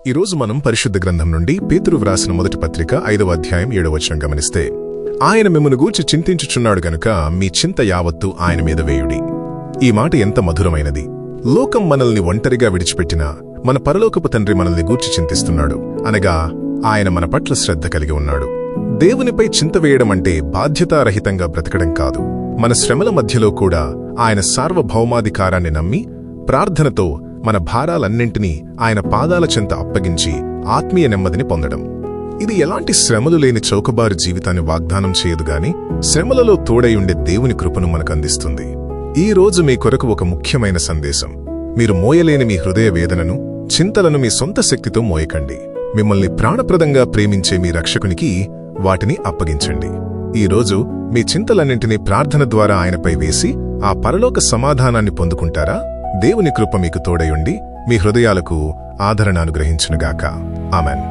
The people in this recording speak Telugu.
ఈరోజు మనం పరిశుద్ధ గ్రంథం నుండి పేతురు వ్రాసిన మొదటి పత్రిక 5వ అధ్యాయం 7వ వచనం గమనిస్తే, ఆయన మిమ్మును గూర్చి చింతించుచున్నాడు గనుక మీ చింత యావత్తు ఆయన మీద వేయుడి. ఈ మాట ఎంత మధురమైనది! లోకం మనల్ని ఒంటరిగా విడిచిపెట్టినా మన పరలోకపు తండ్రి మనల్ని గూర్చి చింతిస్తున్నాడు. అనగా ఆయన మన పట్ల శ్రద్ధ కలిగి ఉన్నాడు. దేవునిపై చింత వేయడమంటే బాధ్యతారహితంగా బ్రతకడం కాదు. మన శ్రమల మధ్యలో కూడా ఆయన సార్వభౌమాధికారాన్ని నమ్మి ప్రార్థనతో మన భారాలన్నింటినీ ఆయన పాదాల చెంత అప్పగించి ఆత్మీయ నెమ్మదిని పొందడం. ఇది ఎలాంటి శ్రమలు లేని చౌకబారు జీవితాన్ని వాగ్దానం చేయదుగాని శ్రమలలో తోడై ఉండే దేవుని కృపను మనకందిస్తుంది. ఈ రోజు మీ కొరకు ఒక ముఖ్యమైన సందేశం. మీరు మోయలేని మీ హృదయ వేదనను, చింతలను మీ సొంత శక్తితో మోయకండి. మిమ్మల్ని ప్రాణప్రదంగా ప్రేమించే మీ రక్షకునికి వాటిని అప్పగించండి. ఈ రోజు మీ చింతలన్నింటినీ ప్రార్థన ద్వారా ఆయనపై వేసి ఆ పరలోక సమాధానాన్ని పొందుకుంటారా? దేవుని కృప మీకు తోడయుండి మీ హృదయాలకు ఆదరణ అనుగ్రహించునుగాక. ఆమెన్.